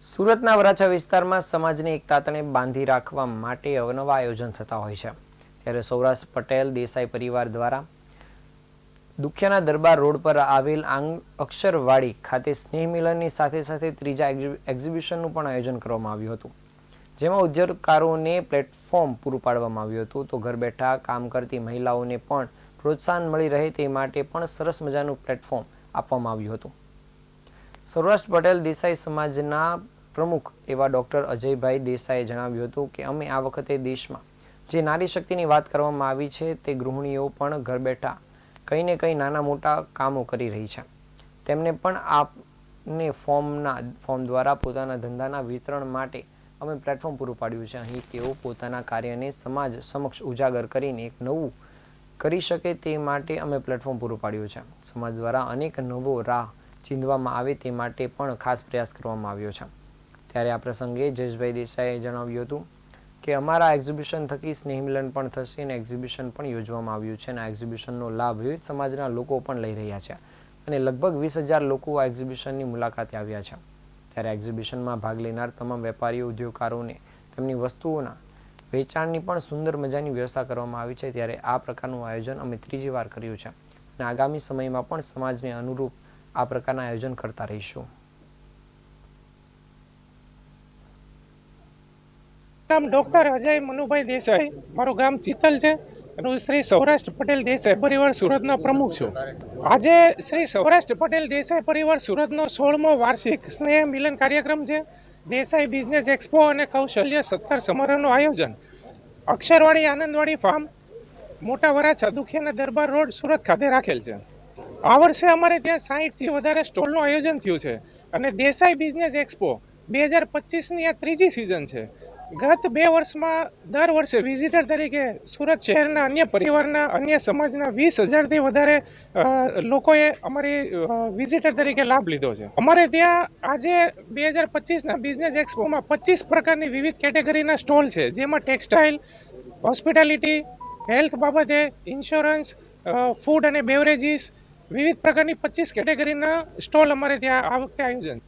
સુરતના વરાછા વિસ્તારમાં સમાજની એકતાને બાંધી રાખવા માટે અવનવા આયોજન થતા હોય છે, ત્યારે સૌરાષ્ટ્ર પટેલ દેસાઈ પરિવાર દ્વારા દુખિયાના દરબાર રોડ પર આવેલ અક્ષરવાડી ખાતે સ્નેહ મિલનની સાથે સાથે ત્રીજા એક્ઝિબિશનનું પણ આયોજન કરવામાં આવ્યું હતું, જેમાં ઉદ્યોગકારોને પ્લેટફોર્મ પૂરું પાડવામાં આવ્યું હતું. તો ઘર બેઠા કામ કરતી મહિલાઓને પણ પ્રોત્સાહન મળી રહે તે માટે પણ સરસ મજાનું પ્લેટફોર્મ આપવામાં આવ્યું હતું. સૌરાષ્ટ્ર પટેલ દેસાઈ સમાજના પ્રમુખ એવા ડૉક્ટર અજયભાઈ દેસાઈએ જણાવ્યું હતું કે અમે આ વખતે દેશમાં જે નારી શક્તિની વાત કરવામાં આવી છે તે ગૃહિણીઓ પણ ઘર બેઠા કંઈ ને કંઈ નાના મોટા કામો કરી રહી છે. તેમને પણ આપને ફોર્મ દ્વારા પોતાના ધંધાના વિતરણ માટે અમે પ્લેટફોર્મ પૂરું પાડ્યું છે. અહીં તેઓ પોતાના કાર્યને સમાજ સમક્ષ ઉજાગર કરીને એક નવું કરી શકે તે માટે અમે પ્લેટફોર્મ પૂરું પાડ્યું છે. સમાજ દ્વારા અનેક નવો રાહ ચીંધવામાં આવે તે માટે પણ ખાસ પ્રયાસ કરવામાં આવ્યો છે. ત્યારે આ પ્રસંગે જયેશભાઈ દેસાઈએ જણાવ્યું હતું કે અમારા એક્ઝિબિશન થકી સ્નેહ મિલન પણ થશે અને એક્ઝિબિશન પણ યોજવામાં આવ્યું છે અને આ એક્ઝિબિશનનો લાભ વિવિધ સમાજના લોકો પણ લઈ રહ્યા છે અને લગભગ 20,000 લોકો આ એક્ઝિબિશનની મુલાકાતે આવ્યા છે. ત્યારે એક્ઝિબિશનમાં ભાગ લેનાર તમામ વેપારીઓ ઉદ્યોગકારોને તેમની વસ્તુઓના વેચાણની પણ સુંદર મજાની વ્યવસ્થા કરવામાં આવી છે. ત્યારે આ પ્રકારનું આયોજન અમે ત્રીજી વાર કર્યું છે અને આગામી સમયમાં પણ સમાજને અનુરૂપ આ પ્રકારના આયોજન કરતા રહીશું. નામ ડોક્ટર અજય મનુભાઈ દેસાઈ, મારું ગામ ચિતલ છે. હું શ્રી સૌરાષ્ટ્ર પટેલ દેસાઈ પરિવાર સુરતનો પ્રમુખ છું. આજે શ્રી સૌરાષ્ટ્ર પટેલ દેસાઈ પરિવાર સુરતનો 16મો વાર્ષિક સ્નેહ મિલન કાર્યક્રમ છે. દેસાઈ બિઝનેસ એક્સપો અને કૌશલ્ય સત્કાર સમારોહનું આયોજન અક્ષરવાડી આનંદવાડી ફાર્મ, મોટા વરાછા દુખિયાના દરબાર રોડ, સુરત ખાતે રાખેલ છે. આ વર્ષે અમારે ત્યાં 60થી વધારે સ્ટોલનું આયોજન થયું છે અને દેસાઈ બિઝનેસ એક્સપો 2025ની આ ત્રીજી સિઝન છે. ગત 2 વર્ષમાં દર વર્ષે વિઝિટર તરીકે સુરત શહેરના અન્ય પરિવારના અન્ય સમાજના 20,000થી વધારે લોકોએ અમારી વિઝિટર તરીકે લાભ લીધો છે. અમારે ત્યાં આજે 2025ના બિઝનેસ એક્સપોમાં 25 પ્રકારની વિવિધ કેટેગરીના સ્ટોલ છે, જેમાં ટેક્સટાઇલ, હોસ્પિટાલિટી, હેલ્થ બાબતે, ઇન્સ્યોરન્સ, ફૂડ અને બેવરેજીસ, વિવિધ પ્રકારની 25 કેટેગરીના સ્ટોલ અમારે ત્યાં આ વખતે આયોજન